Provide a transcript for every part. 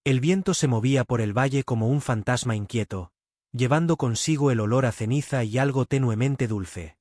El viento se movía por el valle como un fantasma inquieto, llevando consigo el olor a ceniza y algo tenuemente dulce.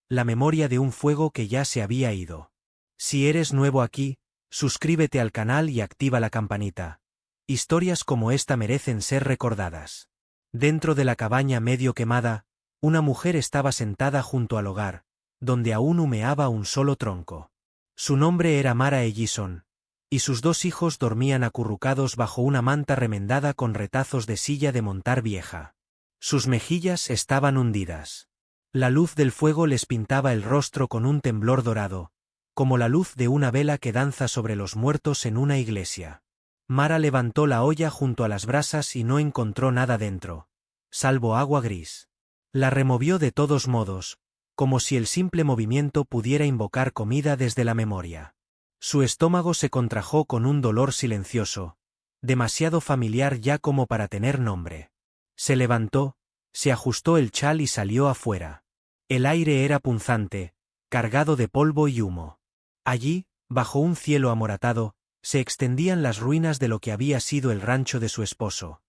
La memoria de un fuego que ya se había ido. Si eres nuevo aquí, suscríbete al canal y activa la campanita. Historias como esta merecen ser recordadas. Dentro de la cabaña medio quemada, una mujer estaba sentada junto al hogar, donde aún humeaba un solo tronco. Su nombre era Mara Ellison, y sus 2 hijos dormían acurrucados bajo una manta remendada con retazos de silla de montar vieja. Sus mejillas estaban hundidas. La luz del fuego les pintaba el rostro con un temblor dorado, como la luz de una vela que danza sobre los muertos en una iglesia. Mara levantó la olla junto a las brasas y no encontró nada dentro, salvo agua gris. La removió de todos modos, como si el simple movimiento pudiera invocar comida desde la memoria. Su estómago se contrajo con un dolor silencioso, demasiado familiar ya como para tener nombre. Se levantó, se ajustó el chal y salió afuera. El aire era punzante, cargado de polvo y humo. Allí, bajo un cielo amoratado, se extendían las ruinas de lo que había sido el rancho de su esposo.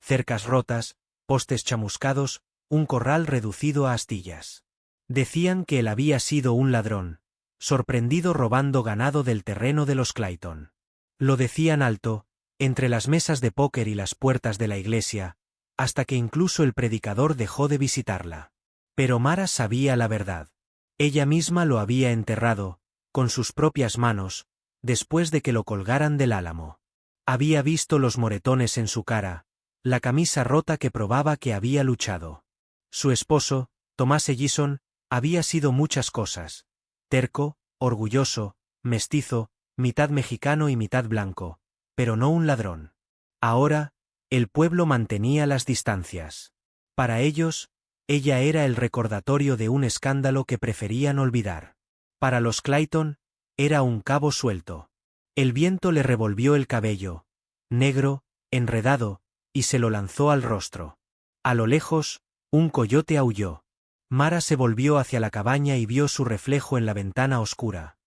Cercas rotas, postes chamuscados, un corral reducido a astillas. Decían que él había sido un ladrón, sorprendido robando ganado del terreno de los Clayton. Lo decían alto, entre las mesas de póker y las puertas de la iglesia, hasta que incluso el predicador dejó de visitarla. Pero Mara sabía la verdad. Ella misma lo había enterrado, con sus propias manos, después de que lo colgaran del álamo. Había visto los moretones en su cara, la camisa rota que probaba que había luchado. Su esposo, Thomas Ellison, había sido muchas cosas. Terco, orgulloso, mestizo, mitad mexicano y mitad blanco, pero no un ladrón. Ahora, el pueblo mantenía las distancias. Para ellos, ella era el recordatorio de un escándalo que preferían olvidar. Para los Clayton, era un cabo suelto. El viento le revolvió el cabello, negro, enredado, y se lo lanzó al rostro. A lo lejos, un coyote aulló. Mara se volvió hacia la cabaña y vio su reflejo en la ventana oscura.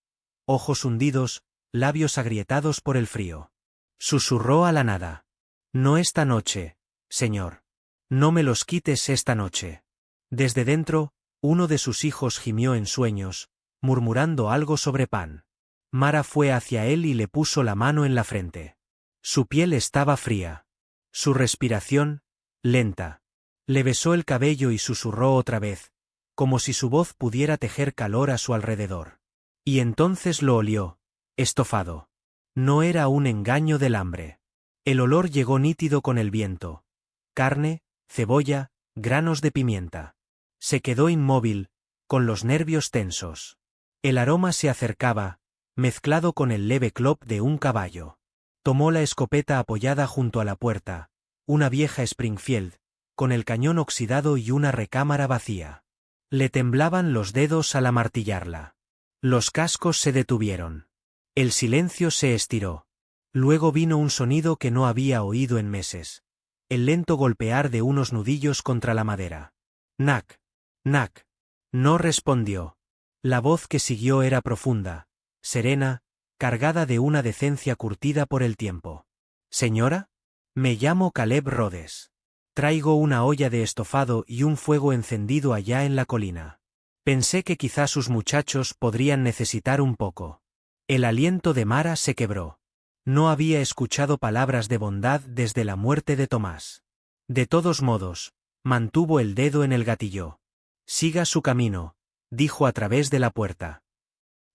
Ojos hundidos, labios agrietados por el frío. Susurró a la nada. No esta noche, señor. No me los quites esta noche. Desde dentro, uno de sus hijos gimió en sueños, murmurando algo sobre pan. Mara fue hacia él y le puso la mano en la frente. Su piel estaba fría. Su respiración, lenta. Le besó el cabello y susurró otra vez, como si su voz pudiera tejer calor a su alrededor. Y entonces lo olió, estofado. No era un engaño del hambre. El olor llegó nítido con el viento. Carne, cebolla, granos de pimienta. Se quedó inmóvil, con los nervios tensos. El aroma se acercaba, mezclado con el leve clop de un caballo. Tomó la escopeta apoyada junto a la puerta, una vieja Springfield, con el cañón oxidado y una recámara vacía. Le temblaban los dedos al amartillarla. Los cascos se detuvieron. El silencio se estiró. Luego vino un sonido que no había oído en meses. El lento golpear de unos nudillos contra la madera. Knack, knack. No respondió. La voz que siguió era profunda, serena, cargada de una decencia curtida por el tiempo. «Señora, me llamo Caleb Rhodes. Traigo una olla de estofado y un fuego encendido allá en la colina. Pensé que quizá sus muchachos podrían necesitar un poco». El aliento de Mara se quebró. No había escuchado palabras de bondad desde la muerte de Tomás. De todos modos, mantuvo el dedo en el gatillo. «Siga su camino», dijo a través de la puerta.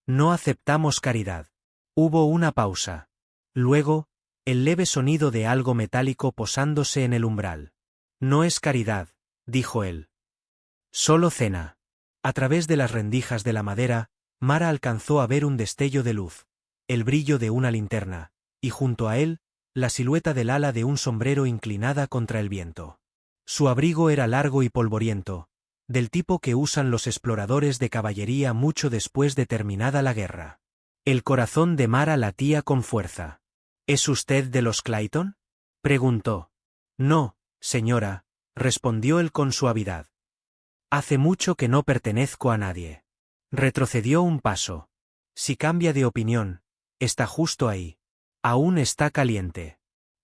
«No aceptamos caridad». Hubo una pausa. Luego, el leve sonido de algo metálico posándose en el umbral. «No es caridad», dijo él. «Solo cena». A través de las rendijas de la madera, Mara alcanzó a ver un destello de luz, el brillo de una linterna, y junto a él, la silueta del ala de un sombrero inclinada contra el viento. Su abrigo era largo y polvoriento, del tipo que usan los exploradores de caballería mucho después de terminada la guerra. El corazón de Mara latía con fuerza. «¿Es usted de los Clayton?», preguntó. «No, señora», respondió él con suavidad. «Hace mucho que no pertenezco a nadie». Retrocedió un paso. «Si cambia de opinión, está justo ahí. Aún está caliente».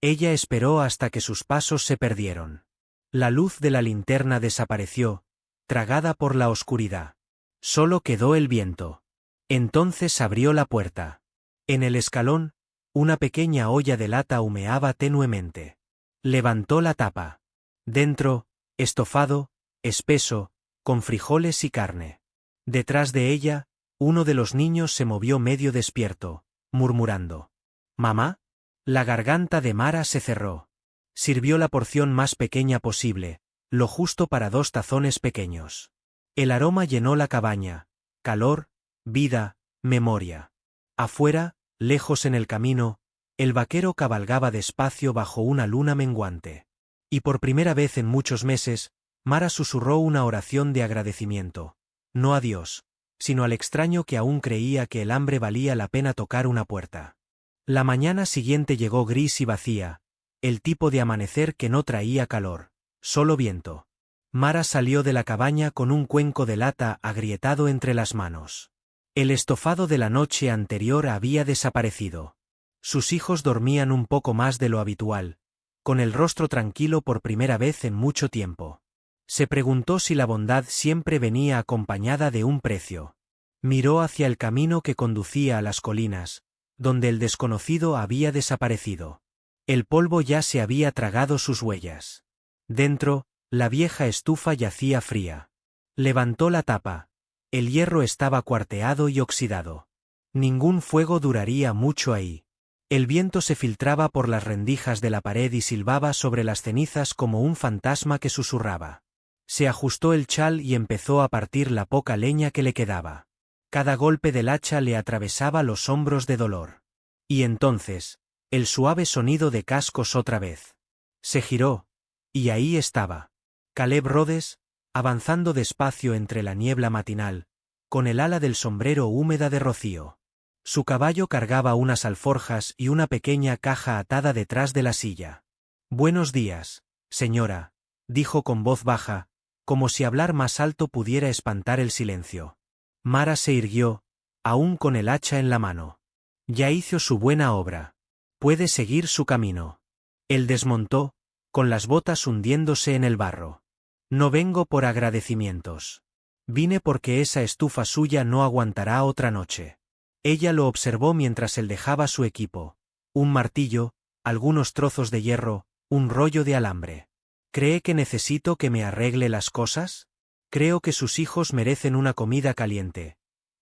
Ella esperó hasta que sus pasos se perdieron. La luz de la linterna desapareció, tragada por la oscuridad. Solo quedó el viento. Entonces abrió la puerta. En el escalón, una pequeña olla de lata humeaba tenuemente. Levantó la tapa. Dentro, estofado, espeso, con frijoles y carne. Detrás de ella, uno de los niños se movió medio despierto, murmurando. «¿Mamá?» La garganta de Mara se cerró. Sirvió la porción más pequeña posible, lo justo para 2 tazones pequeños. El aroma llenó la cabaña, calor, vida, memoria. Afuera, lejos en el camino, el vaquero cabalgaba despacio bajo una luna menguante. Y por primera vez en muchos meses, Mara susurró una oración de agradecimiento. No a Dios, sino al extraño que aún creía que el hambre valía la pena tocar una puerta. La mañana siguiente llegó gris y vacía, el tipo de amanecer que no traía calor, solo viento. Mara salió de la cabaña con un cuenco de lata agrietado entre las manos. El estofado de la noche anterior había desaparecido. Sus hijos dormían un poco más de lo habitual, con el rostro tranquilo por primera vez en mucho tiempo. Se preguntó si la bondad siempre venía acompañada de un precio. Miró hacia el camino que conducía a las colinas, donde el desconocido había desaparecido. El polvo ya se había tragado sus huellas. Dentro, la vieja estufa yacía fría. Levantó la tapa. El hierro estaba cuarteado y oxidado. Ningún fuego duraría mucho ahí. El viento se filtraba por las rendijas de la pared y silbaba sobre las cenizas como un fantasma que susurraba. Se ajustó el chal y empezó a partir la poca leña que le quedaba. Cada golpe del hacha le atravesaba los hombros de dolor. Y entonces, el suave sonido de cascos otra vez. Se giró, y ahí estaba. Caleb Rhodes, avanzando despacio entre la niebla matinal, con el ala del sombrero húmeda de rocío. Su caballo cargaba unas alforjas y una pequeña caja atada detrás de la silla. «Buenos días, señora», dijo con voz baja, como si hablar más alto pudiera espantar el silencio. Mara se irguió, aún con el hacha en la mano. Ya hizo su buena obra. Puede seguir su camino. Él desmontó, con las botas hundiéndose en el barro. No vengo por agradecimientos. Vine porque esa estufa suya no aguantará otra noche. Ella lo observó mientras él dejaba su equipo. Un martillo, algunos trozos de hierro, un rollo de alambre. ¿Cree que necesito que me arregle las cosas? Creo que sus hijos merecen una comida caliente,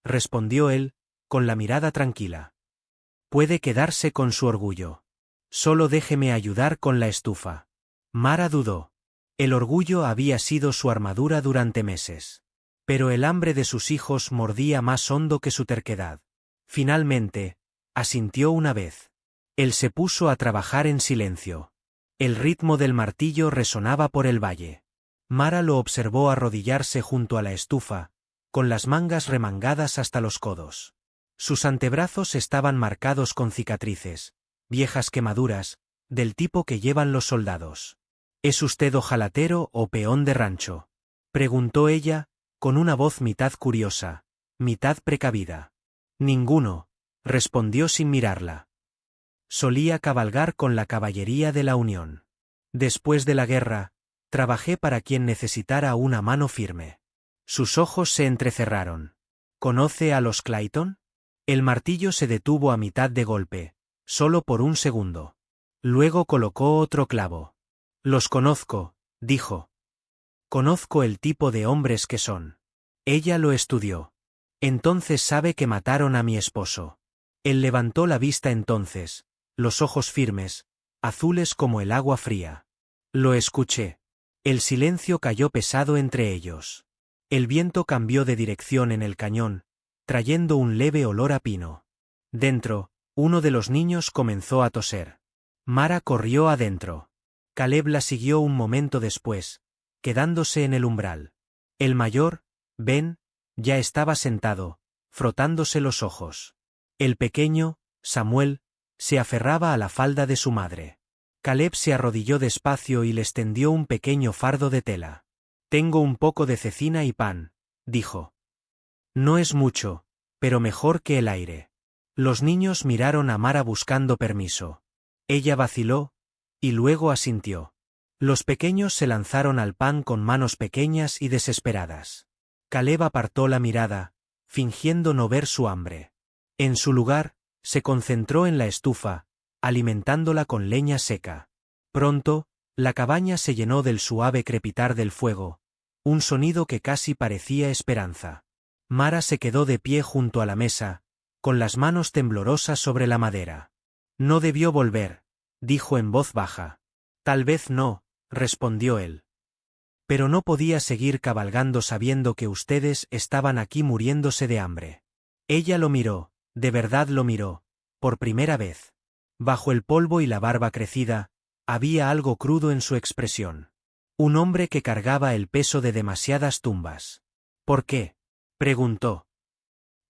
respondió él, con la mirada tranquila. Puede quedarse con su orgullo. Solo déjeme ayudar con la estufa. Mara dudó. El orgullo había sido su armadura durante meses. Pero el hambre de sus hijos mordía más hondo que su terquedad. Finalmente, asintió una vez. Él se puso a trabajar en silencio. El ritmo del martillo resonaba por el valle. Mara lo observó arrodillarse junto a la estufa, con las mangas remangadas hasta los codos. Sus antebrazos estaban marcados con cicatrices, viejas quemaduras, del tipo que llevan los soldados. ¿Es usted ojalatero o peón de rancho?, preguntó ella, con una voz mitad curiosa, mitad precavida. Ninguno, respondió sin mirarla. Solía cabalgar con la caballería de la Unión. Después de la guerra, trabajé para quien necesitara una mano firme. Sus ojos se entrecerraron. ¿Conoce a los Clayton? El martillo se detuvo a mitad de golpe, solo por un segundo. Luego colocó otro clavo. Los conozco, dijo. Conozco el tipo de hombres que son. Ella lo estudió. Entonces sabe que mataron a mi esposo. Él levantó la vista entonces, los ojos firmes, azules como el agua fría. Lo escuché. El silencio cayó pesado entre ellos. El viento cambió de dirección en el cañón, trayendo un leve olor a pino. Dentro, uno de los niños comenzó a toser. Mara corrió adentro. Caleb la siguió un momento después, quedándose en el umbral. El mayor, Ben, ya estaba sentado, frotándose los ojos. El pequeño, Samuel, se aferraba a la falda de su madre. Caleb se arrodilló despacio y les tendió un pequeño fardo de tela. «Tengo un poco de cecina y pan», dijo. «No es mucho, pero mejor que el aire». Los niños miraron a Mara buscando permiso. Ella vaciló, Y luego asintió. Los pequeños se lanzaron al pan con manos pequeñas y desesperadas. Caleb apartó la mirada, fingiendo no ver su hambre. En su lugar, se concentró en la estufa, alimentándola con leña seca. Pronto, la cabaña se llenó del suave crepitar del fuego, un sonido que casi parecía esperanza. Mara se quedó de pie junto a la mesa, con las manos temblorosas sobre la madera. No debió volver, dijo en voz baja. Tal vez no, respondió él. Pero no podía seguir cabalgando sabiendo que ustedes estaban aquí muriéndose de hambre. Ella lo miró, de verdad lo miró, por primera vez. Bajo el polvo y la barba crecida, había algo crudo en su expresión. Un hombre que cargaba el peso de demasiadas tumbas. ¿Por qué?, preguntó.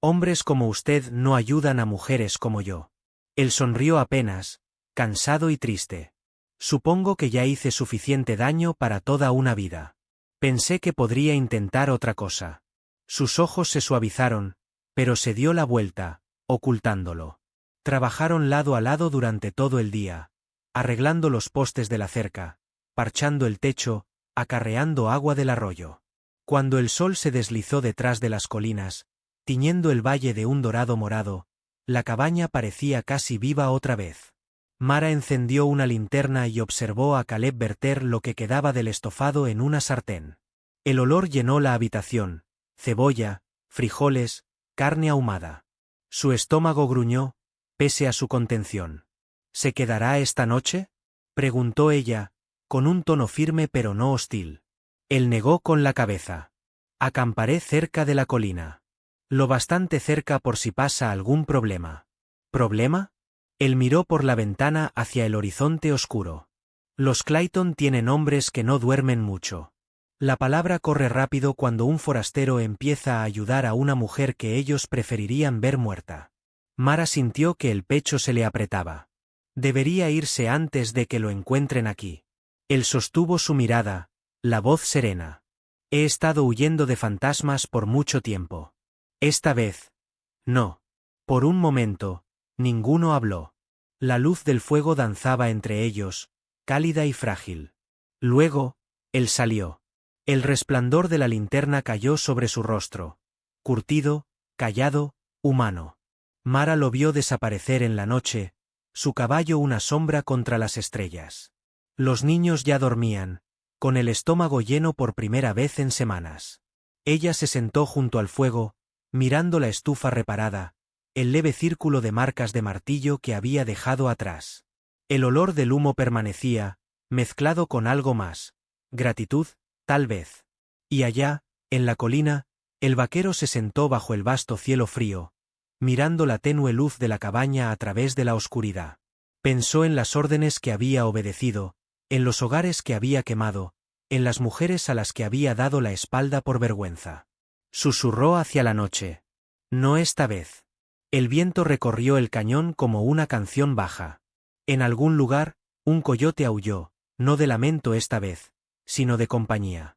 Hombres como usted no ayudan a mujeres como yo. Él sonrió apenas, cansado y triste. Supongo que ya hice suficiente daño para toda una vida. Pensé que podría intentar otra cosa. Sus ojos se suavizaron, pero se dio la vuelta, ocultándolo. Trabajaron lado a lado durante todo el día, arreglando los postes de la cerca, parchando el techo, acarreando agua del arroyo. Cuando el sol se deslizó detrás de las colinas, tiñendo el valle de un dorado morado, la cabaña parecía casi viva otra vez. Mara encendió una linterna y observó a Caleb verter lo que quedaba del estofado en una sartén. El olor llenó la habitación: cebolla, frijoles, carne ahumada. Su estómago gruñó, pese a su contención. ¿Se quedará esta noche?, preguntó ella, con un tono firme pero no hostil. Él negó con la cabeza. Acamparé cerca de la colina. Lo bastante cerca por si pasa algún problema. ¿Problema? Él miró por la ventana hacia el horizonte oscuro. Los Clayton tienen hombres que no duermen mucho. La palabra corre rápido cuando un forastero empieza a ayudar a una mujer que ellos preferirían ver muerta. Mara sintió que el pecho se le apretaba. Debería irse antes de que lo encuentren aquí. Él sostuvo su mirada, la voz serena. He estado huyendo de fantasmas por mucho tiempo. Esta vez, no. Por un momento, ninguno habló. La luz del fuego danzaba entre ellos, cálida y frágil. Luego, él salió. El resplandor de la linterna cayó sobre su rostro, curtido, callado, humano. Mara lo vio desaparecer en la noche, su caballo una sombra contra las estrellas. Los niños ya dormían, con el estómago lleno por primera vez en semanas. Ella se sentó junto al fuego, mirando la estufa reparada, el leve círculo de marcas de martillo que había dejado atrás. El olor del humo permanecía, mezclado con algo más, gratitud, tal vez. Y allá, en la colina, el vaquero se sentó bajo el vasto cielo frío, mirando la tenue luz de la cabaña a través de la oscuridad. Pensó en las órdenes que había obedecido, en los hogares que había quemado, en las mujeres a las que había dado la espalda por vergüenza. Susurró hacia la noche. No esta vez. El viento recorrió el cañón como una canción baja. En algún lugar, un coyote aulló, no de lamento esta vez, sino de compañía.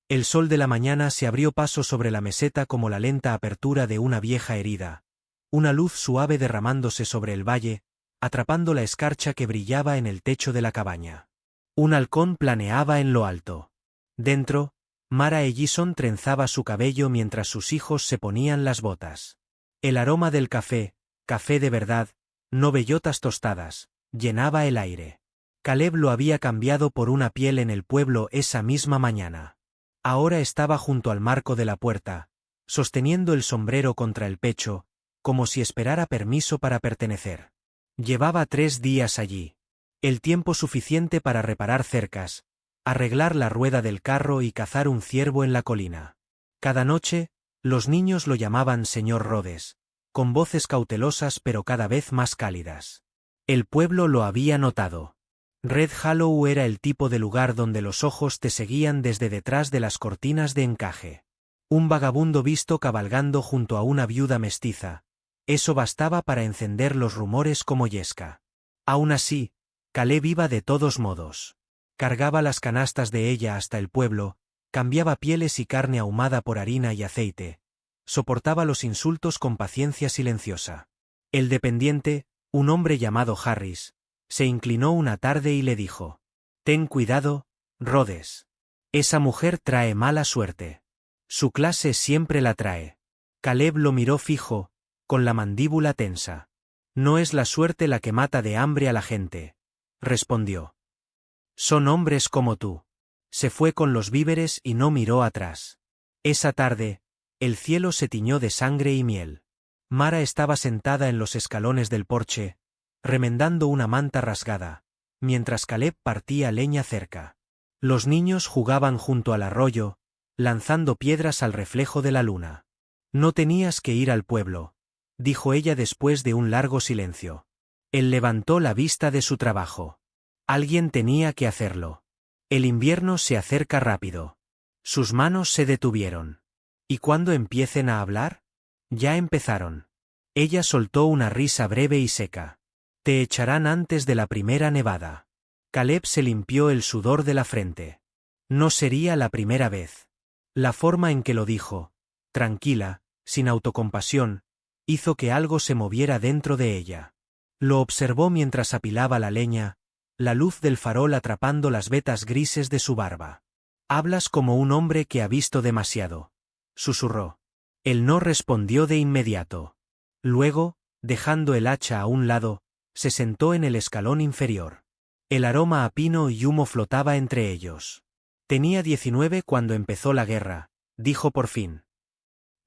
El sol de la mañana se abrió paso sobre la meseta como la lenta apertura de una vieja herida, una luz suave derramándose sobre el valle, atrapando la escarcha que brillaba en el techo de la cabaña. Un halcón planeaba en lo alto. Dentro, Mara Ellison trenzaba su cabello mientras sus hijos se ponían las botas. El aroma del café, café de verdad, no bellotas tostadas, llenaba el aire. Caleb lo había cambiado por una piel en el pueblo esa misma mañana. Ahora estaba junto al marco de la puerta, sosteniendo el sombrero contra el pecho, como si esperara permiso para pertenecer. Llevaba 3 días allí. El tiempo suficiente para reparar cercas, arreglar la rueda del carro y cazar un ciervo en la colina. Cada noche, los niños lo llamaban señor Rhodes, con voces cautelosas pero cada vez más cálidas. El pueblo lo había notado. Red Hollow era el tipo de lugar donde los ojos te seguían desde detrás de las cortinas de encaje. Un vagabundo visto cabalgando junto a una viuda mestiza. Eso bastaba para encender los rumores como yesca. Aún así, Caleb iba de todos modos. Cargaba las canastas de ella hasta el pueblo, cambiaba pieles y carne ahumada por harina y aceite. Soportaba los insultos con paciencia silenciosa. El dependiente, un hombre llamado Harris, Se inclinó una tarde y le dijo: «Ten cuidado, Rhodes. Esa mujer trae mala suerte. Su clase siempre la trae». Caleb lo miró fijo, con la mandíbula tensa. «No es la suerte la que mata de hambre a la gente», respondió. «Son hombres como tú». Se fue con los víveres y no miró atrás. Esa tarde, el cielo se tiñó de sangre y miel. Mara estaba sentada en los escalones del porche, remendando una manta rasgada, mientras Caleb partía leña cerca. Los niños jugaban junto al arroyo, lanzando piedras al reflejo de la luna. «No tenías que ir al pueblo», dijo ella después de un largo silencio. Él levantó la vista de su trabajo. Alguien tenía que hacerlo. El invierno se acerca rápido. Sus manos se detuvieron. ¿Y cuándo empiecen a hablar? Ya empezaron. Ella soltó una risa breve y seca. «Te echarán antes de la primera nevada». Caleb se limpió el sudor de la frente. No sería la primera vez. La forma en que lo dijo, tranquila, sin autocompasión, hizo que algo se moviera dentro de ella. Lo observó mientras apilaba la leña, la luz del farol atrapando las vetas grises de su barba. «Hablas como un hombre que ha visto demasiado», susurró. Él no respondió de inmediato. Luego, dejando el hacha a un lado, se sentó en el escalón inferior. El aroma a pino y humo flotaba entre ellos. «Tenía 19 cuando empezó la guerra», dijo por fin.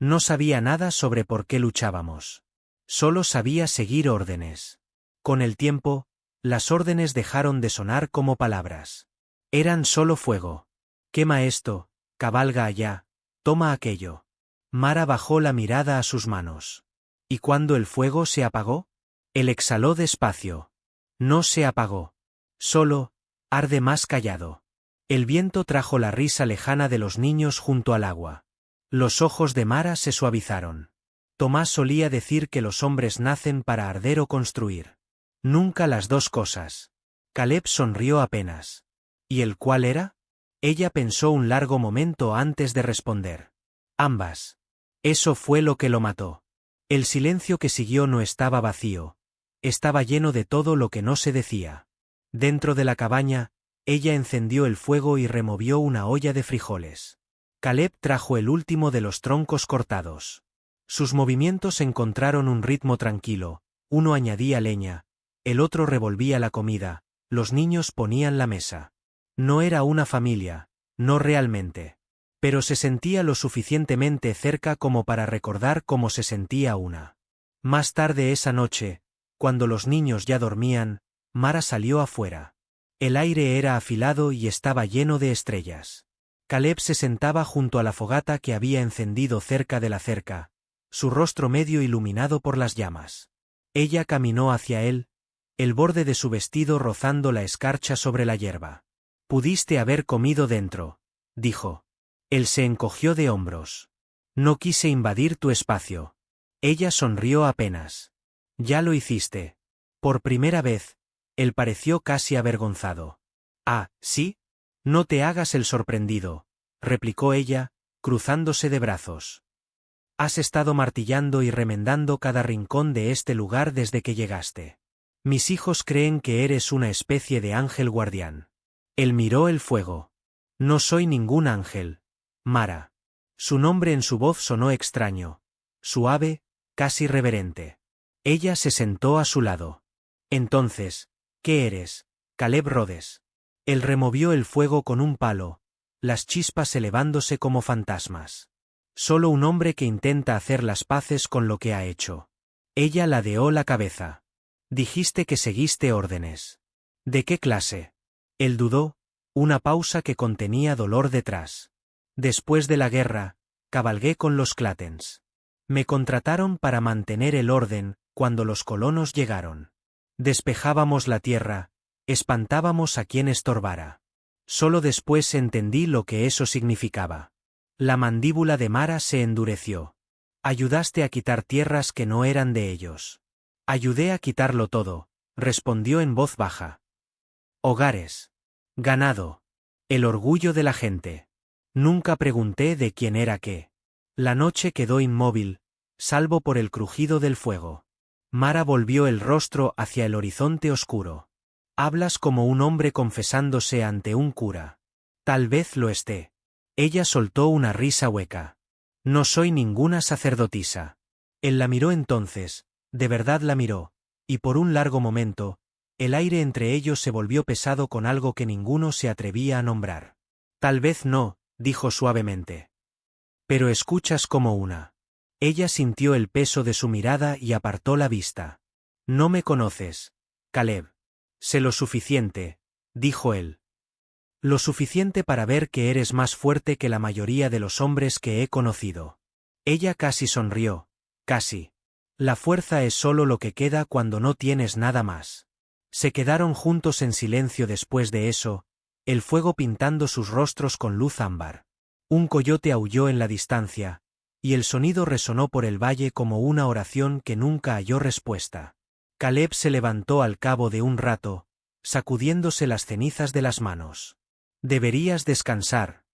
«No sabía nada sobre por qué luchábamos. Solo sabía seguir órdenes. Con el tiempo, las órdenes dejaron de sonar como palabras. Eran solo fuego. Quema esto, cabalga allá, toma aquello». Mara bajó la mirada a sus manos. «¿Y cuando el fuego se apagó?» Él exhaló despacio. «No se apagó. Solo, arde más callado». El viento trajo la risa lejana de los niños junto al agua. Los ojos de Mara se suavizaron. Tomás solía decir que los hombres nacen para arder o construir. Nunca las dos cosas. Caleb sonrió apenas. ¿Y el cuál era? Ella pensó un largo momento antes de responder. Ambas. Eso fue lo que lo mató. El silencio que siguió no estaba vacío. Estaba lleno de todo lo que no se decía. Dentro de la cabaña, ella encendió el fuego y removió una olla de frijoles. Caleb trajo el último de los troncos cortados. Sus movimientos encontraron un ritmo tranquilo, uno añadía leña, el otro revolvía la comida, los niños ponían la mesa. No era una familia, no realmente. Pero se sentía lo suficientemente cerca como para recordar cómo se sentía una. Más tarde esa noche, cuando los niños ya dormían, Mara salió afuera. El aire era afilado y estaba lleno de estrellas. Caleb se sentaba junto a la fogata que había encendido cerca de la cerca, su rostro medio iluminado por las llamas. Ella caminó hacia él, el borde de su vestido rozando la escarcha sobre la hierba. «Pudiste haber comido dentro», dijo. Él se encogió de hombros. «No quise invadir tu espacio». Ella sonrió apenas. «Ya lo hiciste». Por primera vez, él pareció casi avergonzado. «Ah, ¿sí? No te hagas el sorprendido», replicó ella, cruzándose de brazos. «Has estado martillando y remendando cada rincón de este lugar desde que llegaste. Mis hijos creen que eres una especie de ángel guardián». Él miró el fuego. «No soy ningún ángel, Mara». Su nombre en su voz sonó extraño, suave, casi reverente. Ella se sentó a su lado. «Entonces, ¿qué eres, Caleb Rhodes?» Él removió el fuego con un palo, las chispas elevándose como fantasmas. «Solo un hombre que intenta hacer las paces con lo que ha hecho». Ella ladeó la cabeza. «Dijiste que seguiste órdenes. ¿De qué clase?» Él dudó, una pausa que contenía dolor detrás. «Después de la guerra, cabalgué con los Clatens. Me contrataron para mantener el orden cuando los colonos llegaron. Despejábamos la tierra, espantábamos a quien estorbara. Solo después entendí lo que eso significaba». La mandíbula de Mara se endureció. «Ayudaste a quitar tierras que no eran de ellos». «Ayudé a quitarlo todo», respondió en voz baja. «Hogares. Ganado. El orgullo de la gente. Nunca pregunté de quién era qué». La noche quedó inmóvil, salvo por el crujido del fuego. Mara volvió el rostro hacia el horizonte oscuro. Hablas como un hombre confesándose ante un cura. Tal vez lo esté. Ella soltó una risa hueca. No soy ninguna sacerdotisa. Él la miró entonces, de verdad la miró, y por un largo momento, el aire entre ellos se volvió pesado con algo que ninguno se atrevía a nombrar. Tal vez no, dijo suavemente. Pero escuchas como una. Ella sintió el peso de su mirada y apartó la vista. No me conoces, Caleb. Sé lo suficiente, dijo él. Lo suficiente para ver que eres más fuerte que la mayoría de los hombres que he conocido. Ella casi sonrió, casi. La fuerza es solo lo que queda cuando no tienes nada más. Se quedaron juntos en silencio después de eso, el fuego pintando sus rostros con luz ámbar. Un coyote aulló en la distancia, y el sonido resonó por el valle como una oración que nunca halló respuesta. Caleb se levantó al cabo de un rato, sacudiéndose las cenizas de las manos. Deberías descansar,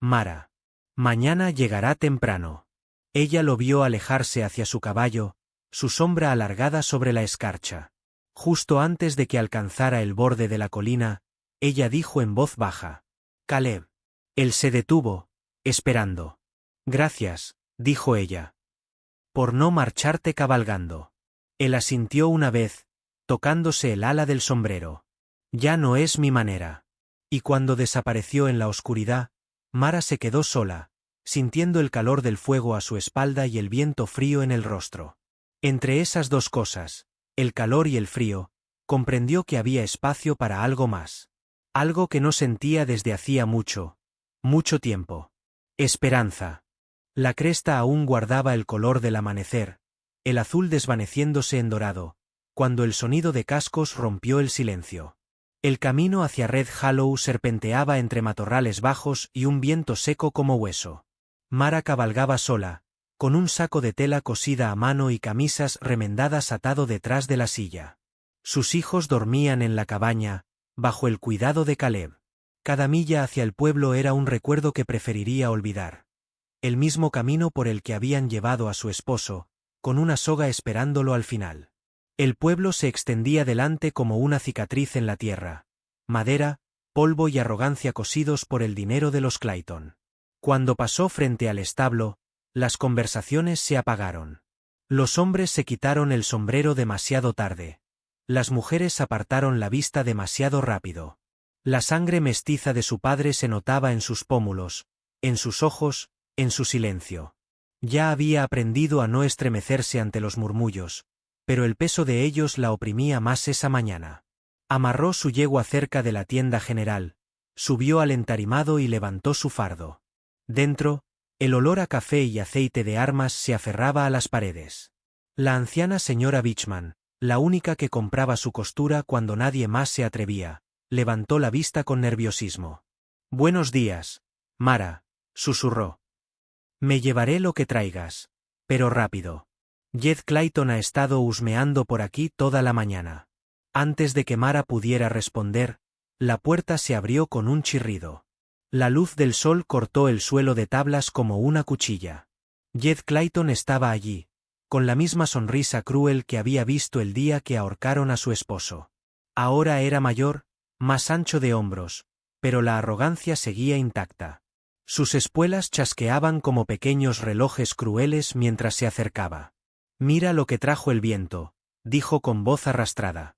Mara. Mañana llegará temprano. Ella lo vio alejarse hacia su caballo, su sombra alargada sobre la escarcha. Justo antes de que alcanzara el borde de la colina, ella dijo en voz baja: Caleb. Él se detuvo, esperando. Gracias, dijo ella. Por no marcharte cabalgando. Él asintió una vez, tocándose el ala del sombrero. Ya no es mi manera. Y cuando desapareció en la oscuridad, Mara se quedó sola, sintiendo el calor del fuego a su espalda y el viento frío en el rostro. Entre esas dos cosas, el calor y el frío, comprendió que había espacio para algo más. Algo que no sentía desde hacía mucho, mucho tiempo. Esperanza. La cresta aún guardaba el color del amanecer, el azul desvaneciéndose en dorado, cuando el sonido de cascos rompió el silencio. El camino hacia Red Hollow serpenteaba entre matorrales bajos y un viento seco como hueso. Mara cabalgaba sola, con un saco de tela cosida a mano y camisas remendadas atado detrás de la silla. Sus hijos dormían en la cabaña, bajo el cuidado de Caleb. Cada milla hacia el pueblo era un recuerdo que preferiría olvidar. El mismo camino por el que habían llevado a su esposo, con una soga esperándolo al final. El pueblo se extendía delante como una cicatriz en la tierra. Madera, polvo y arrogancia cosidos por el dinero de los Clayton. Cuando pasó frente al establo, las conversaciones se apagaron. Los hombres se quitaron el sombrero demasiado tarde. Las mujeres apartaron la vista demasiado rápido. La sangre mestiza de su padre se notaba en sus pómulos, en sus ojos, en su silencio. Ya había aprendido a no estremecerse ante los murmullos, pero el peso de ellos la oprimía más esa mañana. Amarró su yegua cerca de la tienda general, subió al entarimado y levantó su fardo. Dentro, el olor a café y aceite de armas se aferraba a las paredes. La anciana señora Beachman, la única que compraba su costura cuando nadie más se atrevía, levantó la vista con nerviosismo. «Buenos días, Mara», susurró. «Me llevaré lo que traigas, pero rápido. Jed Clayton ha estado husmeando por aquí toda la mañana». Antes de que Mara pudiera responder, la puerta se abrió con un chirrido. La luz del sol cortó el suelo de tablas como una cuchilla. Jed Clayton estaba allí, con la misma sonrisa cruel que había visto el día que ahorcaron a su esposo. Ahora era mayor, más ancho de hombros, pero la arrogancia seguía intacta. Sus espuelas chasqueaban como pequeños relojes crueles mientras se acercaba. «Mira lo que trajo el viento», dijo con voz arrastrada.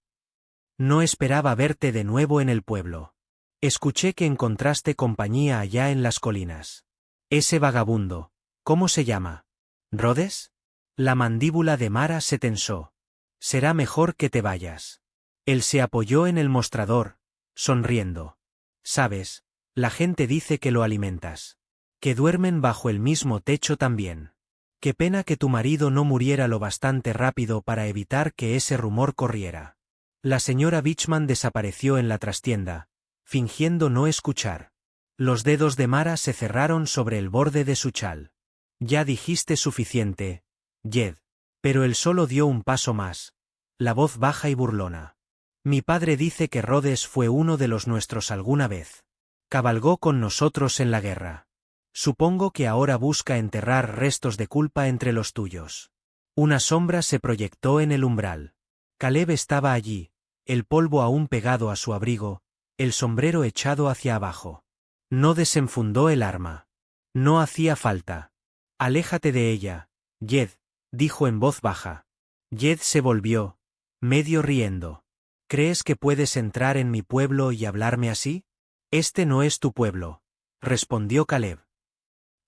«No esperaba verte de nuevo en el pueblo. Escuché que encontraste compañía allá en las colinas. Ese vagabundo, ¿cómo se llama? ¿Rhodes?» La mandíbula de Mara se tensó. «Será mejor que te vayas». Él se apoyó en el mostrador, sonriendo. «Sabes, la gente dice que lo alimentas. Que duermen bajo el mismo techo también. Qué pena que tu marido no muriera lo bastante rápido para evitar que ese rumor corriera». La señora Beachman desapareció en la trastienda, fingiendo no escuchar. Los dedos de Mara se cerraron sobre el borde de su chal. «Ya dijiste suficiente, Jed». Pero él solo dio un paso más, la voz baja y burlona. «Mi padre dice que Rhodes fue uno de los nuestros alguna vez. Cabalgó con nosotros en la guerra. Supongo que ahora busca enterrar restos de culpa entre los tuyos». Una sombra se proyectó en el umbral. Caleb estaba allí, el polvo aún pegado a su abrigo, el sombrero echado hacia abajo. No desenfundó el arma. No hacía falta. Aléjate de ella, Jed, dijo en voz baja. Jed se volvió, medio riendo. ¿Crees que puedes entrar en mi pueblo y hablarme así? Este no es tu pueblo, respondió Caleb.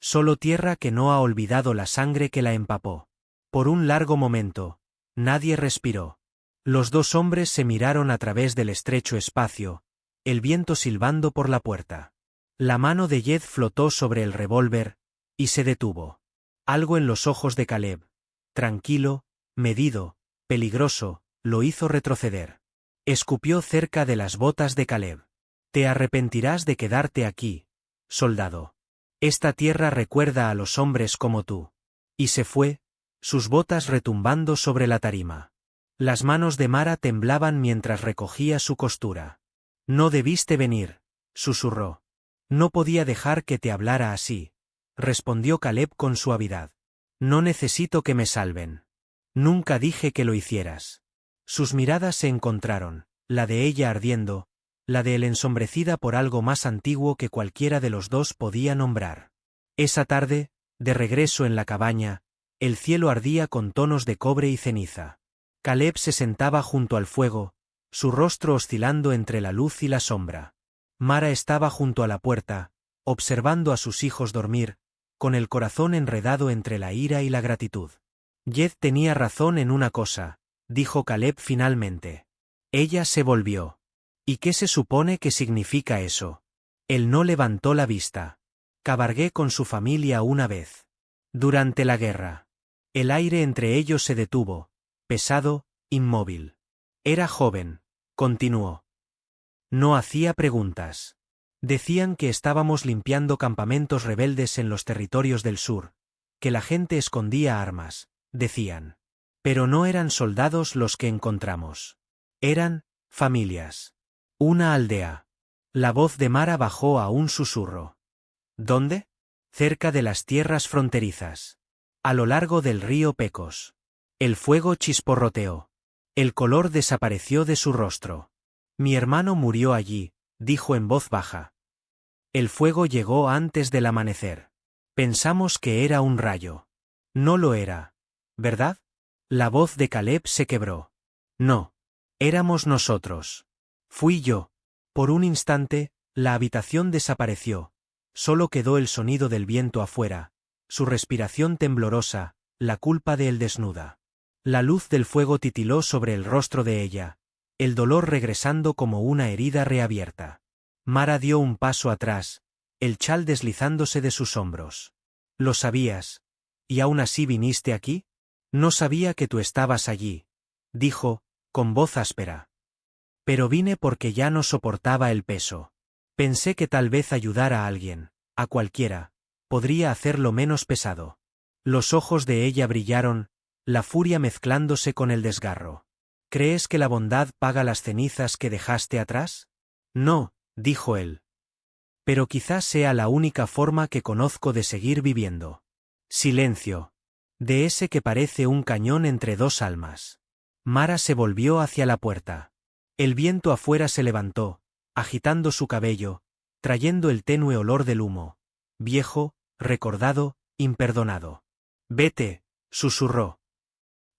Solo tierra que no ha olvidado la sangre que la empapó. Por un largo momento, nadie respiró. Los dos hombres se miraron a través del estrecho espacio, el viento silbando por la puerta. La mano de Jed flotó sobre el revólver, y se detuvo. Algo en los ojos de Caleb, tranquilo, medido, peligroso, lo hizo retroceder. Escupió cerca de las botas de Caleb. Te arrepentirás de quedarte aquí, soldado. Esta tierra recuerda a los hombres como tú. Y se fue, sus botas retumbando sobre la tarima. Las manos de Mara temblaban mientras recogía su costura. No debiste venir, susurró. No podía dejar que te hablara así, respondió Caleb con suavidad. No necesito que me salven. Nunca dije que lo hicieras. Sus miradas se encontraron, la de ella ardiendo, la de él ensombrecida por algo más antiguo que cualquiera de los dos podía nombrar. Esa tarde, de regreso en la cabaña, el cielo ardía con tonos de cobre y ceniza. Caleb se sentaba junto al fuego, su rostro oscilando entre la luz y la sombra. Mara estaba junto a la puerta, observando a sus hijos dormir, con el corazón enredado entre la ira y la gratitud. Jed tenía razón en una cosa, dijo Caleb finalmente. Ella se volvió. ¿Y qué se supone que significa eso? Él no levantó la vista. Cabalgué con su familia una vez. Durante la guerra. El aire entre ellos se detuvo, pesado, inmóvil. Era joven, continuó. No hacía preguntas. Decían que estábamos limpiando campamentos rebeldes en los territorios del sur, que la gente escondía armas, decían. Pero no eran soldados los que encontramos. Eran familias. Una aldea. La voz de Mara bajó a un susurro. ¿Dónde? Cerca de las tierras fronterizas. A lo largo del río Pecos. El fuego chisporroteó. El color desapareció de su rostro. Mi hermano murió allí, dijo en voz baja. El fuego llegó antes del amanecer. Pensamos que era un rayo. No lo era, ¿verdad? La voz de Caleb se quebró. No. Éramos nosotros. Fui yo. Por un instante, la habitación desapareció. Solo quedó el sonido del viento afuera, su respiración temblorosa, la culpa de él desnuda. La luz del fuego titiló sobre el rostro de ella, el dolor regresando como una herida reabierta. Mara dio un paso atrás, el chal deslizándose de sus hombros. ¿Lo sabías? ¿Y aún así viniste aquí? No sabía que tú estabas allí, dijo, con voz áspera. Pero vine porque ya no soportaba el peso. Pensé que tal vez ayudar a alguien, a cualquiera, podría hacerlo menos pesado. Los ojos de ella brillaron, la furia mezclándose con el desgarro. ¿Crees que la bondad paga las cenizas que dejaste atrás? No, dijo él. Pero quizás sea la única forma que conozco de seguir viviendo. Silencio. De ese que parece un cañón entre dos almas. Mara se volvió hacia la puerta. El viento afuera se levantó, agitando su cabello, trayendo el tenue olor del humo. Viejo, recordado, imperdonado. Vete, susurró.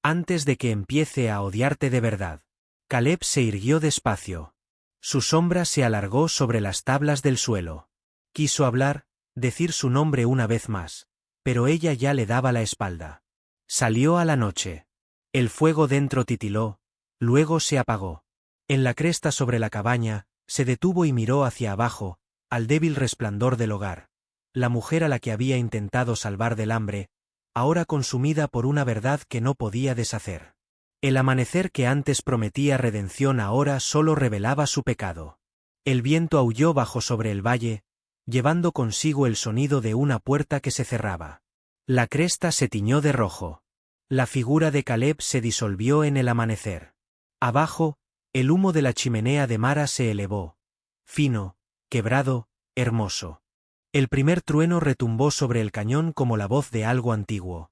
Antes de que empiece a odiarte de verdad. Caleb se irguió despacio. Su sombra se alargó sobre las tablas del suelo. Quiso hablar, decir su nombre una vez más, pero ella ya le daba la espalda. Salió a la noche. El fuego dentro titiló, luego se apagó. En la cresta sobre la cabaña, se detuvo y miró hacia abajo, al débil resplandor del hogar. La mujer a la que había intentado salvar del hambre, ahora consumida por una verdad que no podía deshacer. El amanecer que antes prometía redención ahora solo revelaba su pecado. El viento aulló bajo sobre el valle, llevando consigo el sonido de una puerta que se cerraba. La cresta se tiñó de rojo. La figura de Caleb se disolvió en el amanecer. Abajo, el humo de la chimenea de Mara se elevó. Fino, quebrado, hermoso. El primer trueno retumbó sobre el cañón como la voz de algo antiguo.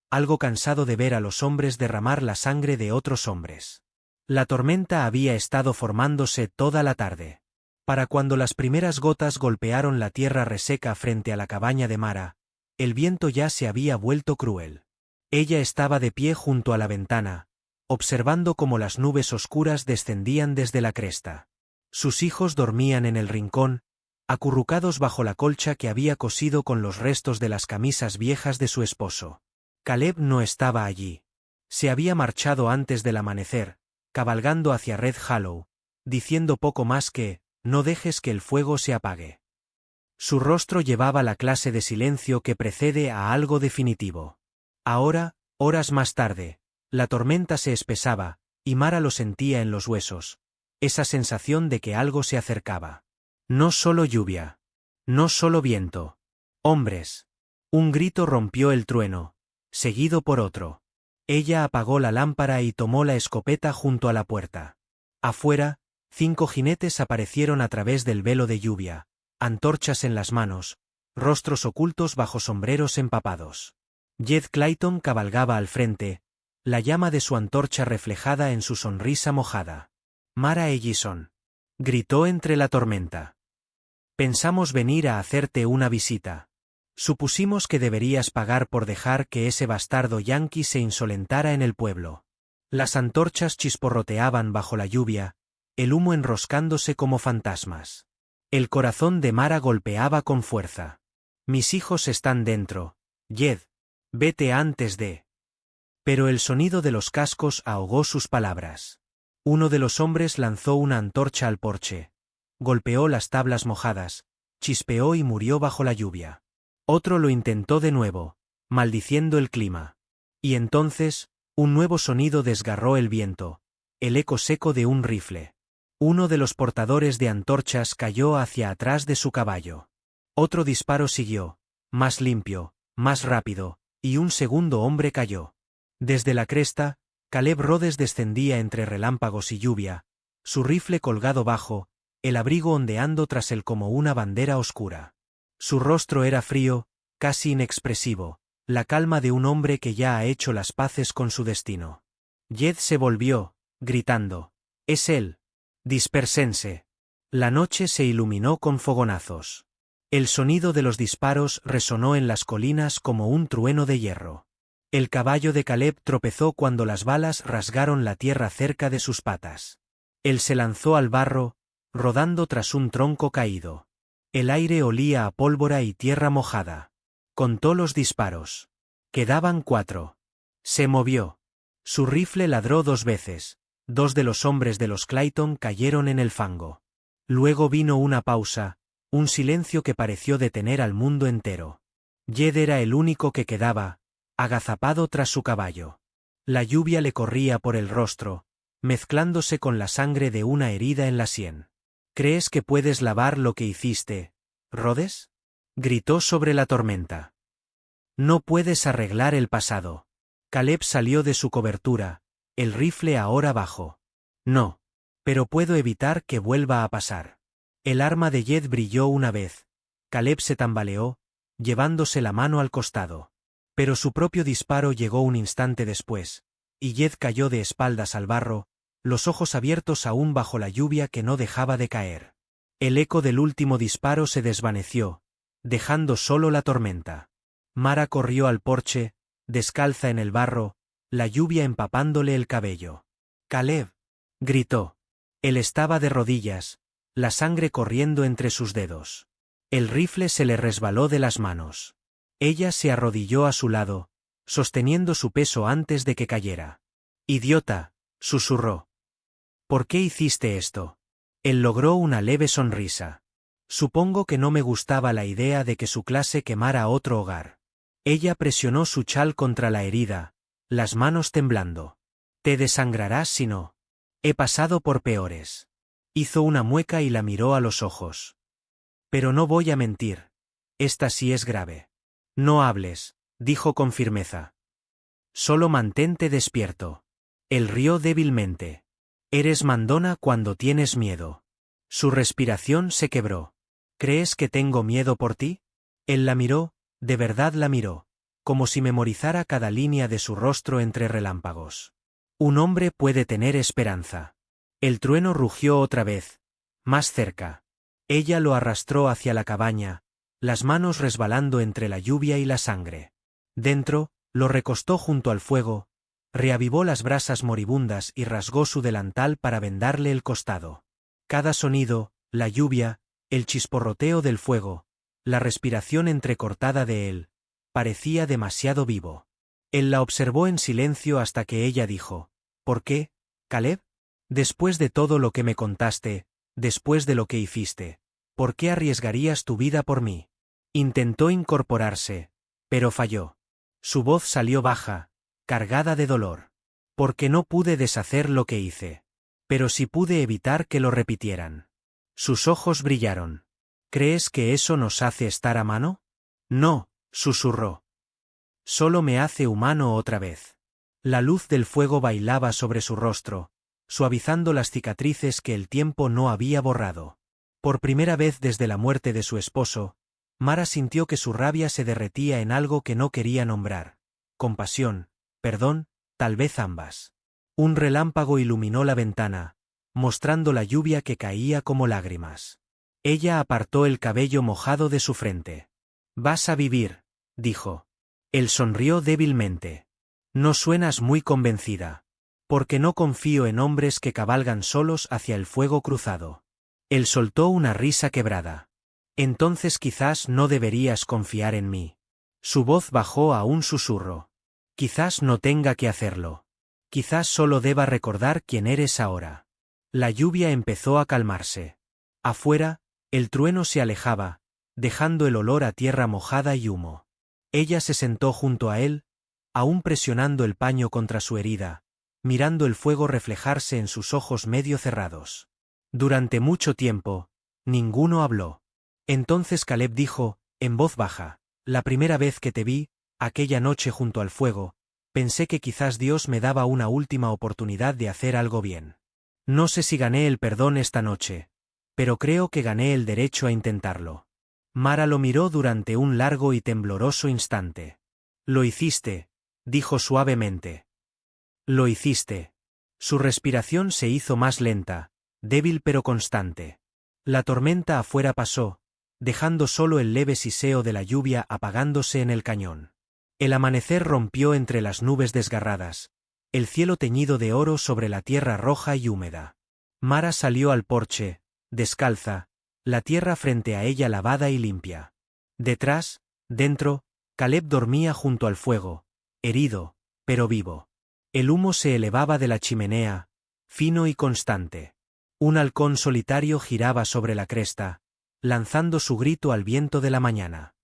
Algo cansado de ver a los hombres derramar la sangre de otros hombres. La tormenta había estado formándose toda la tarde. Para cuando las primeras gotas golpearon la tierra reseca frente a la cabaña de Mara, el viento ya se había vuelto cruel. Ella estaba de pie junto a la ventana, observando cómo las nubes oscuras descendían desde la cresta. Sus hijos dormían en el rincón, acurrucados bajo la colcha que había cosido con los restos de las camisas viejas de su esposo. Caleb no estaba allí. Se había marchado antes del amanecer, cabalgando hacia Red Hollow, diciendo poco más que, no dejes que el fuego se apague. Su rostro llevaba la clase de silencio que precede a algo definitivo. Ahora, horas más tarde, la tormenta se espesaba, y Mara lo sentía en los huesos, esa sensación de que algo se acercaba. No solo lluvia. No solo viento. Hombres. Un grito rompió el trueno, seguido por otro. Ella apagó la lámpara y tomó la escopeta junto a la puerta. Afuera, 5 jinetes aparecieron a través del velo de lluvia, antorchas en las manos, rostros ocultos bajo sombreros empapados. Jed Clayton cabalgaba al frente, la llama de su antorcha reflejada en su sonrisa mojada. Mara Ellison. Gritó entre la tormenta. Pensamos venir a hacerte una visita. Supusimos que deberías pagar por dejar que ese bastardo yanqui se insolentara en el pueblo. Las antorchas chisporroteaban bajo la lluvia, el humo enroscándose como fantasmas. El corazón de Mara golpeaba con fuerza. Mis hijos están dentro, Jed. Vete antes de. Pero el sonido de los cascos ahogó sus palabras. Uno de los hombres lanzó una antorcha al porche. Golpeó las tablas mojadas, chispeó y murió bajo la lluvia. Otro lo intentó de nuevo, maldiciendo el clima. Y entonces, un nuevo sonido desgarró el viento, el eco seco de un rifle. Uno de los portadores de antorchas cayó hacia atrás de su caballo. Otro disparo siguió, más limpio, más rápido, y un segundo hombre cayó. Desde la cresta, Caleb Rhodes descendía entre relámpagos y lluvia, su rifle colgado bajo, el abrigo ondeando tras él como una bandera oscura. Su rostro era frío, casi inexpresivo, la calma de un hombre que ya ha hecho las paces con su destino. Jed se volvió, gritando: «¡Es él! ¡Dispersense!». La noche se iluminó con fogonazos. El sonido de los disparos resonó en las colinas como un trueno de hierro. El caballo de Caleb tropezó cuando las balas rasgaron la tierra cerca de sus patas. Él se lanzó al barro, rodando tras un tronco caído. El aire olía a pólvora y tierra mojada. Contó los disparos. Quedaban 4. Se movió. Su rifle ladró 2 veces. 2 de los hombres de los Clayton cayeron en el fango. Luego vino una pausa, un silencio que pareció detener al mundo entero. Jed era el único que quedaba, agazapado tras su caballo. La lluvia le corría por el rostro, mezclándose con la sangre de una herida en la sien. ¿Crees que puedes lavar lo que hiciste, Rhodes?, gritó sobre la tormenta. No puedes arreglar el pasado. Caleb salió de su cobertura, el rifle ahora bajo. No. Pero puedo evitar que vuelva a pasar. El arma de Jed brilló una vez. Caleb se tambaleó, llevándose la mano al costado. Pero su propio disparo llegó un instante después, y Jed cayó de espaldas al barro, los ojos abiertos aún bajo la lluvia que no dejaba de caer. El eco del último disparo se desvaneció, dejando solo la tormenta. Mara corrió al porche, descalza en el barro, la lluvia empapándole el cabello. «Caleb», gritó. Él estaba de rodillas, la sangre corriendo entre sus dedos. El rifle se le resbaló de las manos. Ella se arrodilló a su lado, sosteniendo su peso antes de que cayera. «Idiota», susurró. «¿Por qué hiciste esto?». Él logró una leve sonrisa. «Supongo que no me gustaba la idea de que su clase quemara otro hogar». Ella presionó su chal contra la herida, las manos temblando. «Te desangrarás si no. He pasado por peores». Hizo una mueca y la miró a los ojos. «Pero no voy a mentir. Esta sí es grave». «No hables», dijo con firmeza. «Solo mantente despierto». Él rió débilmente. «Eres mandona cuando tienes miedo». Su respiración se quebró. «¿Crees que tengo miedo por ti?». Él la miró, de verdad la miró, como si memorizara cada línea de su rostro entre relámpagos. Un hombre puede tener esperanza. El trueno rugió otra vez, más cerca. Ella lo arrastró hacia la cabaña, las manos resbalando entre la lluvia y la sangre. Dentro, lo recostó junto al fuego, reavivó las brasas moribundas y rasgó su delantal para vendarle el costado. Cada sonido, la lluvia, el chisporroteo del fuego, la respiración entrecortada de él, parecía demasiado vivo. Él la observó en silencio hasta que ella dijo: ¿Por qué, Caleb? Después de todo lo que me contaste, después de lo que hiciste, ¿por qué arriesgarías tu vida por mí? Intentó incorporarse, pero falló. Su voz salió baja, cargada de dolor. Porque no pude deshacer lo que hice. Pero sí pude evitar que lo repitieran. Sus ojos brillaron. ¿Crees que eso nos hace estar a mano? No, susurró. Solo me hace humano otra vez. La luz del fuego bailaba sobre su rostro, suavizando las cicatrices que el tiempo no había borrado. Por primera vez desde la muerte de su esposo, Mara sintió que su rabia se derretía en algo que no quería nombrar. Compasión, perdón, tal vez ambas. Un relámpago iluminó la ventana, mostrando la lluvia que caía como lágrimas. Ella apartó el cabello mojado de su frente. «Vas a vivir», dijo. Él sonrió débilmente. «No suenas muy convencida. Porque no confío en hombres que cabalgan solos hacia el fuego cruzado». Él soltó una risa quebrada. «Entonces quizás no deberías confiar en mí». Su voz bajó a un susurro. «Quizás no tenga que hacerlo. Quizás solo deba recordar quién eres ahora». La lluvia empezó a calmarse. Afuera, el trueno se alejaba, dejando el olor a tierra mojada y humo. Ella se sentó junto a él, aún presionando el paño contra su herida, mirando el fuego reflejarse en sus ojos medio cerrados. Durante mucho tiempo, ninguno habló. Entonces Caleb dijo, en voz baja: «La primera vez que te vi, aquella noche junto al fuego, pensé que quizás Dios me daba una última oportunidad de hacer algo bien. No sé si gané el perdón esta noche, pero creo que gané el derecho a intentarlo». Mara lo miró durante un largo y tembloroso instante. «Lo hiciste», dijo suavemente. «Lo hiciste». Su respiración se hizo más lenta, débil pero constante. La tormenta afuera pasó, dejando solo el leve siseo de la lluvia apagándose en el cañón. El amanecer rompió entre las nubes desgarradas, el cielo teñido de oro sobre la tierra roja y húmeda. Mara salió al porche, descalza, la tierra frente a ella lavada y limpia. Detrás, dentro, Caleb dormía junto al fuego, herido, pero vivo. El humo se elevaba de la chimenea, fino y constante. Un halcón solitario giraba sobre la cresta, lanzando su grito al viento de la mañana.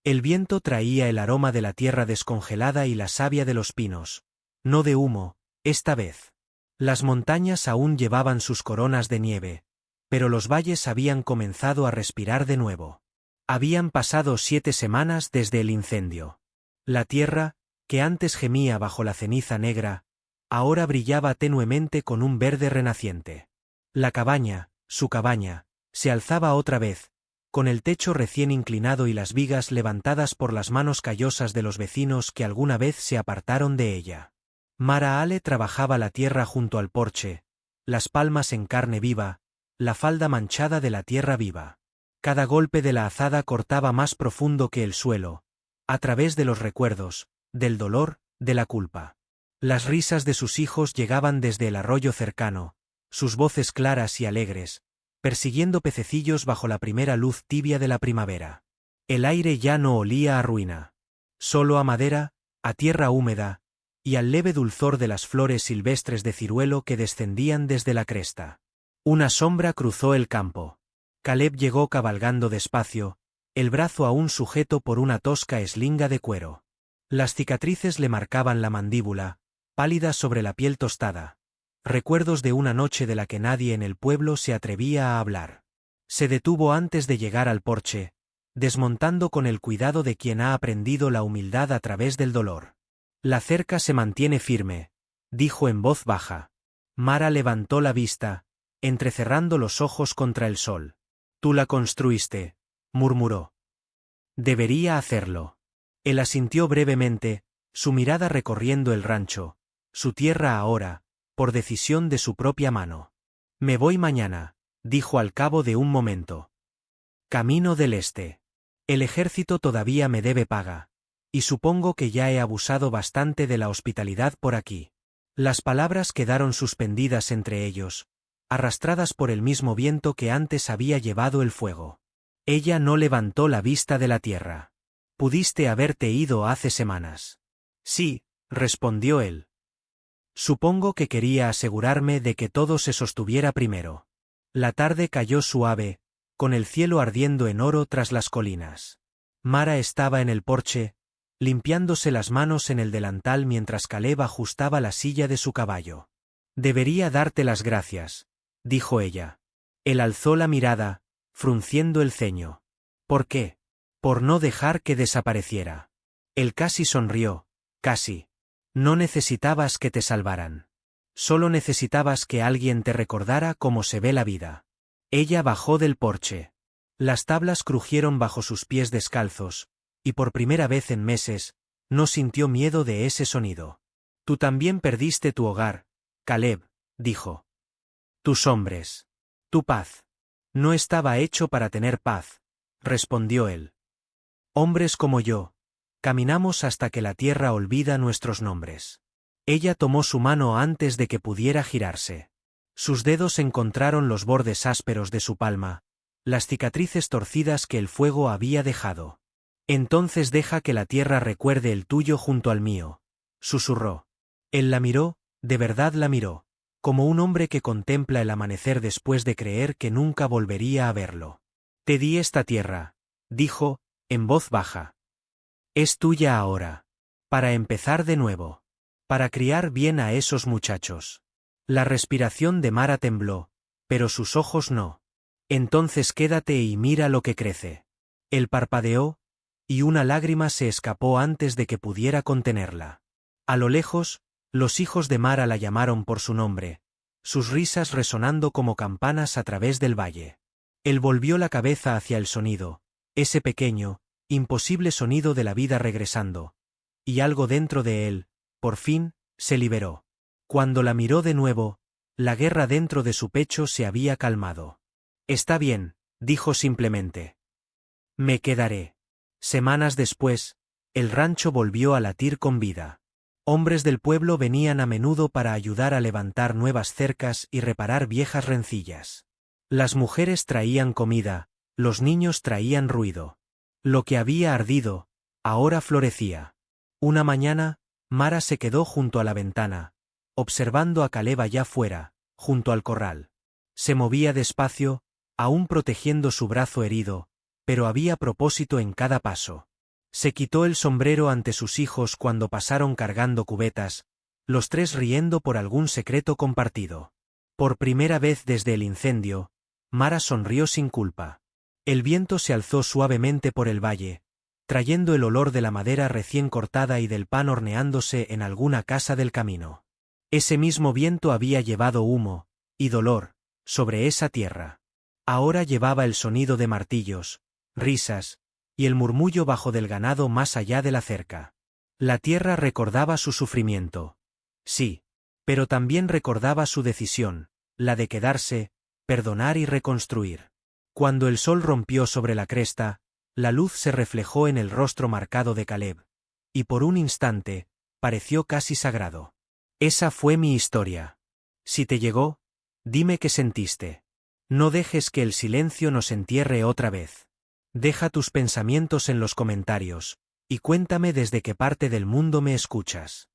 El viento traía el aroma de la tierra descongelada y la savia de los pinos. No de humo, esta vez. Las montañas aún llevaban sus coronas de nieve, pero los valles habían comenzado a respirar de nuevo. Habían pasado 7 semanas desde el incendio. La tierra, que antes gemía bajo la ceniza negra, ahora brillaba tenuemente con un verde renaciente. La cabaña, su cabaña, se alzaba otra vez, con el techo recién inclinado y las vigas levantadas por las manos callosas de los vecinos que alguna vez se apartaron de ella. Mara Ale trabajaba la tierra junto al porche, las palmas en carne viva, la falda manchada de la tierra viva. Cada golpe de la azada cortaba más profundo que el suelo, a través de los recuerdos, del dolor, de la culpa. Las risas de sus hijos llegaban desde el arroyo cercano, sus voces claras y alegres, persiguiendo pececillos bajo la primera luz tibia de la primavera. El aire ya no olía a ruina, solo a madera, a tierra húmeda, y al leve dulzor de las flores silvestres de ciruelo que descendían desde la cresta. Una sombra cruzó el campo. Caleb llegó cabalgando despacio, el brazo aún sujeto por una tosca eslinga de cuero. Las cicatrices le marcaban la mandíbula, pálidas sobre la piel tostada. Recuerdos de una noche de la que nadie en el pueblo se atrevía a hablar. Se detuvo antes de llegar al porche, desmontando con el cuidado de quien ha aprendido la humildad a través del dolor. «La cerca se mantiene firme», dijo en voz baja. Mara levantó la vista, entrecerrando los ojos contra el sol. «Tú la construiste», murmuró. «Debería hacerlo». Él asintió brevemente, su mirada recorriendo el rancho, su tierra ahora, por decisión de su propia mano. Me voy mañana, dijo al cabo de un momento. Camino del este. El ejército todavía me debe paga, y supongo que ya he abusado bastante de la hospitalidad por aquí. Las palabras quedaron suspendidas entre ellos, arrastradas por el mismo viento que antes había llevado el fuego. Ella no levantó la vista de la tierra. Pudiste haberte ido hace semanas. Sí, respondió él. Supongo que quería asegurarme de que todo se sostuviera primero. La tarde cayó suave, con el cielo ardiendo en oro tras las colinas. Mara estaba en el porche, limpiándose las manos en el delantal mientras Caleb ajustaba la silla de su caballo. Debería darte las gracias, dijo ella. Él alzó la mirada, frunciendo el ceño. ¿Por qué? Por no dejar que desapareciera. Él casi sonrió, casi. No necesitabas que te salvaran. Solo necesitabas que alguien te recordara cómo se ve la vida. Ella bajó del porche. Las tablas crujieron bajo sus pies descalzos, y por primera vez en meses, no sintió miedo de ese sonido. Tú también perdiste tu hogar, Caleb, dijo. Tus hombres. Tu paz. No estaba hecho para tener paz, respondió él. Hombres como yo, caminamos hasta que la tierra olvida nuestros nombres. Ella tomó su mano antes de que pudiera girarse. Sus dedos encontraron los bordes ásperos de su palma, las cicatrices torcidas que el fuego había dejado. Entonces deja que la tierra recuerde el tuyo junto al mío, susurró. Él la miró, de verdad la miró, como un hombre que contempla el amanecer después de creer que nunca volvería a verlo. Te di esta tierra, dijo, en voz baja. Es tuya ahora. Para empezar de nuevo. Para criar bien a esos muchachos. La respiración de Mara tembló, pero sus ojos no. Entonces quédate y mira lo que crece. Él parpadeó, y una lágrima se escapó antes de que pudiera contenerla. A lo lejos, los hijos de Mara la llamaron por su nombre, sus risas resonando como campanas a través del valle. Él volvió la cabeza hacia el sonido, ese pequeño, imposible sonido de la vida regresando, y algo dentro de él, por fin, se liberó. Cuando la miró de nuevo, la guerra dentro de su pecho se había calmado. Está bien, dijo simplemente. Me quedaré. Semanas después, el rancho volvió a latir con vida. Hombres del pueblo venían a menudo para ayudar a levantar nuevas cercas y reparar viejas rencillas. Las mujeres traían comida, los niños traían ruido. Lo que había ardido, ahora florecía. Una mañana, Mara se quedó junto a la ventana, observando a Caleb allá fuera, junto al corral. Se movía despacio, aún protegiendo su brazo herido, pero había propósito en cada paso. Se quitó el sombrero ante sus hijos cuando pasaron cargando cubetas, los tres riendo por algún secreto compartido. Por primera vez desde el incendio, Mara sonrió sin culpa. El viento se alzó suavemente por el valle, trayendo el olor de la madera recién cortada y del pan horneándose en alguna casa del camino. Ese mismo viento había llevado humo, y dolor, sobre esa tierra. Ahora llevaba el sonido de martillos, risas, y el murmullo bajo del ganado más allá de la cerca. La tierra recordaba su sufrimiento. Sí. Pero también recordaba su decisión, la de quedarse, perdonar y reconstruir. Cuando el sol rompió sobre la cresta, la luz se reflejó en el rostro marcado de Caleb, y por un instante, pareció casi sagrado. Esa fue mi historia. Si te llegó, dime qué sentiste. No dejes que el silencio nos entierre otra vez. Deja tus pensamientos en los comentarios, y cuéntame desde qué parte del mundo me escuchas.